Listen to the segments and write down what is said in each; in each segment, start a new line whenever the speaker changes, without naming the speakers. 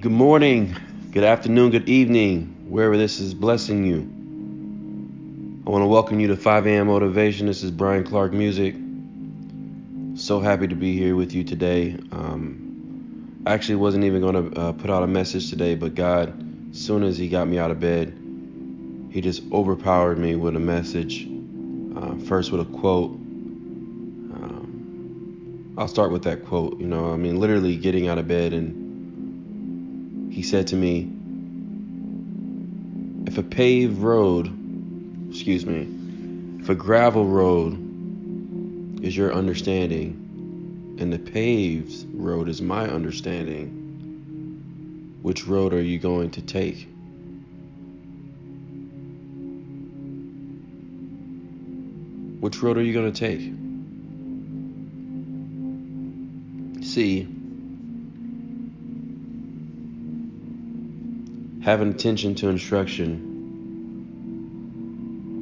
Good morning, good afternoon, good evening, wherever this is blessing you. I want to welcome you to 5 a.m. Motivation. This is Brian Clark Music. So happy to be here with you today. I actually wasn't even going to put out a message today, but God, as soon as He got me out of bed, He just overpowered me with a message. First with a quote. I'll start with that quote. Literally getting out of bed, and He said to me, if a gravel road is your understanding and the paved road is my understanding, which road are you going to take? Which road are you going to take? See, having attention to instruction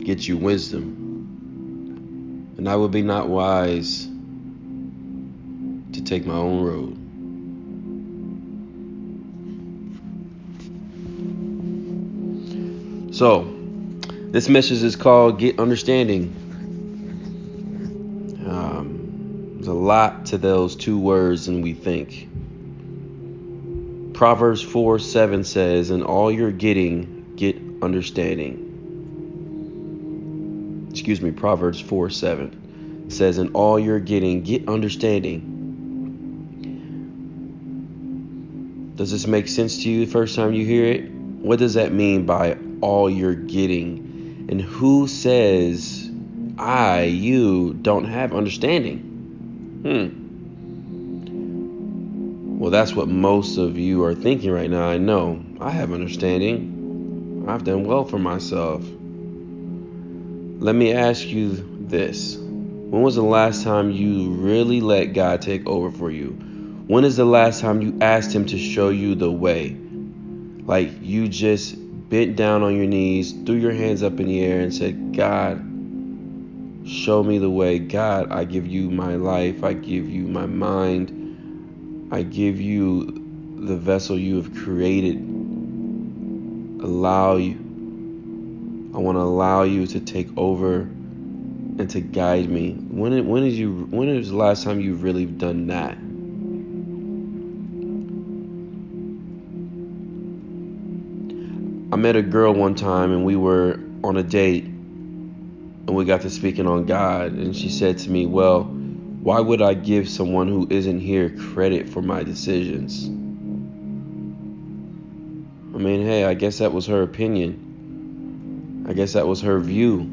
gets you wisdom. And I would be not wise to take my own road. So, this message is called Get Understanding. There's a lot to those two words than we think. Proverbs 4:7 says, in all you're getting, get understanding. Proverbs 4:7 says, in all you're getting, get understanding. Does this make sense to you the first time you hear it? What does that mean by all you're getting? And who says you don't have understanding? Well, that's what most of you are thinking right now. I know. I have understanding. I've done well for myself. Let me ask you this. When was the last time you really let God take over for you? When is the last time you asked Him to show you the way? Like you just bent down on your knees, threw your hands up in the air and said, God, show me the way. God, I give you my life. I give you my mind. I give you the vessel you have created. I want to allow you to take over and to guide me. When is the last time you've really done that? I met a girl one time and we were on a date and we got to speaking on God, and she said to me, well, why would I give someone who isn't here credit for my decisions? Hey, I guess that was her opinion. I guess that was her view.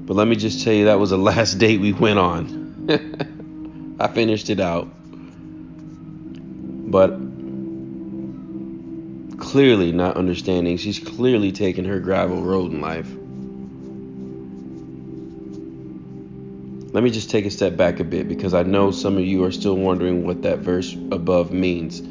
But let me just tell you, that was the last date we went on. I finished it out. But clearly not understanding. She's clearly taken her gravel road in life. Let me just take a step back a bit, because I know some of you are still wondering what that verse above means.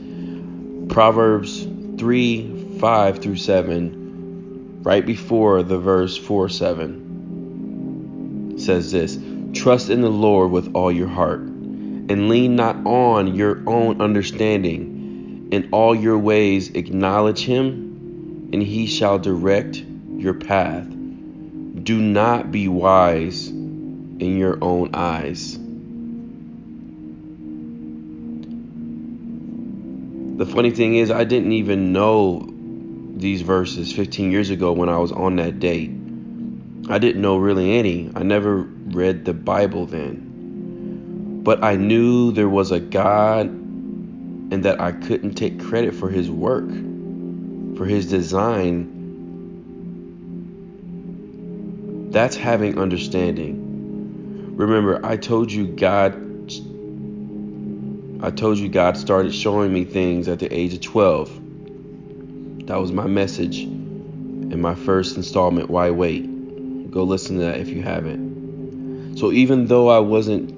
Proverbs 3:5-7, right before the verse 4:7, says this: trust in the Lord with all your heart, and lean not on your own understanding. In all your ways acknowledge Him, and He shall direct your path. Do not be wise in your own eyes. The funny thing is, I didn't even know these verses 15 years ago when I was on that date. I didn't know really any. I never read the Bible then. But I knew there was a God and that I couldn't take credit for His work, for His design. That's having understanding. Remember, I told you God started showing me things at the age of 12. That was my message in my first installment, Why Wait? Go listen to that if you haven't. So even though I wasn't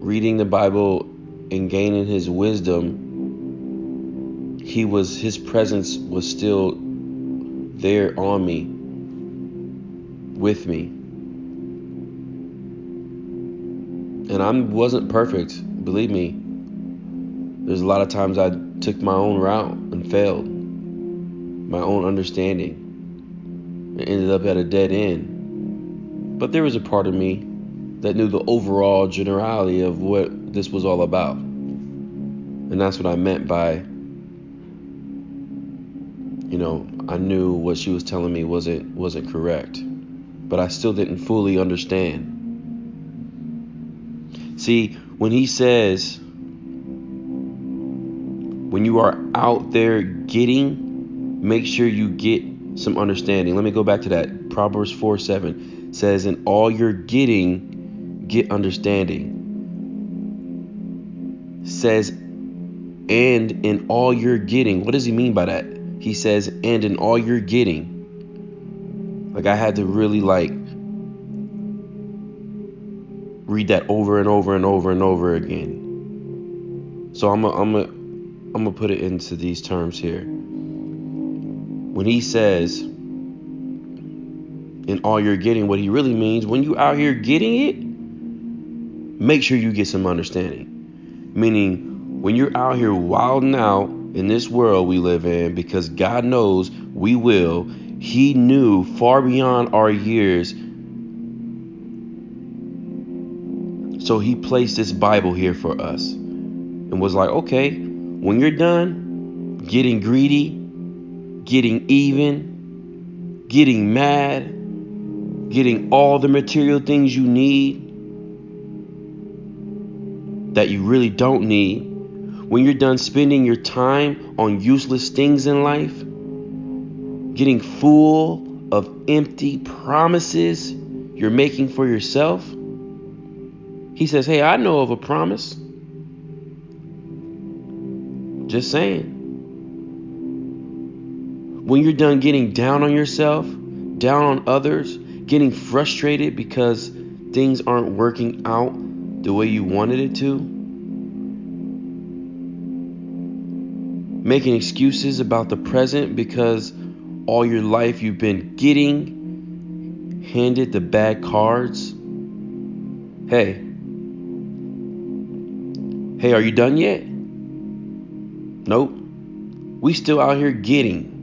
reading the Bible and gaining His wisdom, His presence was still there on me, with me. And I wasn't perfect, believe me. There's a lot of times I took my own route and failed, my own understanding, and ended up at a dead end. But there was a part of me that knew the overall generality of what this was all about. And that's what I meant by, I knew what she was telling me wasn't correct. But I still didn't fully understand. See, when he says, when you are out there getting, make sure you get some understanding. Let me go back to that. Proverbs 4:7 says, in all you're getting, get understanding. Says, and in all you're getting. What does he mean by that? He says, and in all you're getting. Like, I had to really read that over and over and over and over again. So I'm gonna put it into these terms here. When he says, in all you're getting, what he really means, when you out here getting it, make sure you get some understanding. Meaning, when you're out here wilding out in this world we live in, because God knows we will. He knew far beyond our years. So he placed this Bible here for us and was like, okay, when you're done getting greedy, getting even, getting mad, getting all the material things you need that you really don't need, when you're done spending your time on useless things in life, getting full of empty promises you're making for yourself, he says, hey, I know of a promise. Just saying. When you're done getting down on yourself, down on others, getting frustrated because things aren't working out the way you wanted it to, making excuses about the present because all your life you've been getting handed the bad cards. Hey, are you done yet? Nope. We still out here getting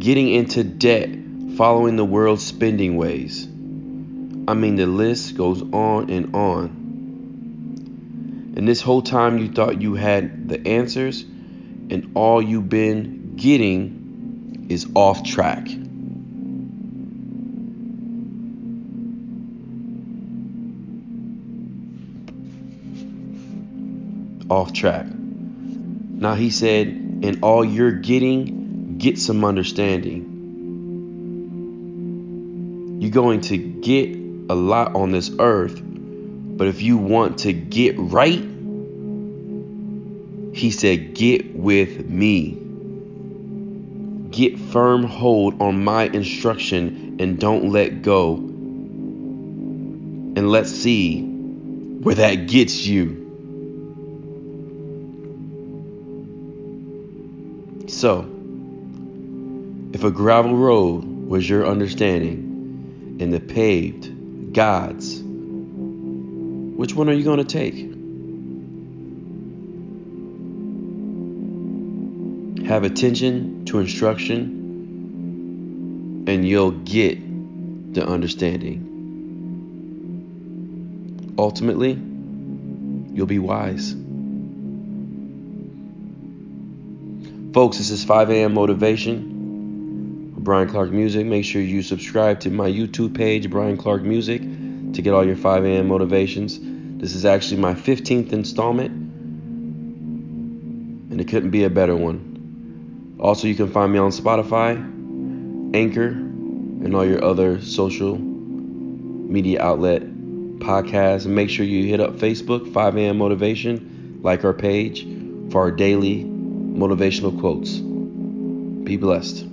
into debt, following the world's spending ways. I mean, the list goes on and on. And this whole time you thought you had the answers, and all you've been getting is off track. Off track. Now he said, in all you're getting, get some understanding. You're going to get a lot on this earth, but if you want to get right, he said, get with me. Get firm hold on my instruction and don't let go. And let's see where that gets you. So, if a gravel road was your understanding and the paved God's, which one are you going to take? Have attention to instruction, and you'll get the understanding. Ultimately, you'll be wise. Folks, this is 5 a.m. Motivation with Brian Clark Music. Make sure you subscribe to my YouTube page, Brian Clark Music, to get all your 5 a.m. motivations. This is actually my 15th installment, and it couldn't be a better one. Also, you can find me on Spotify, Anchor, and all your other social media outlet podcasts. And make sure you hit up Facebook, 5 a.m. Motivation, like our page for our daily motivational quotes. Be blessed.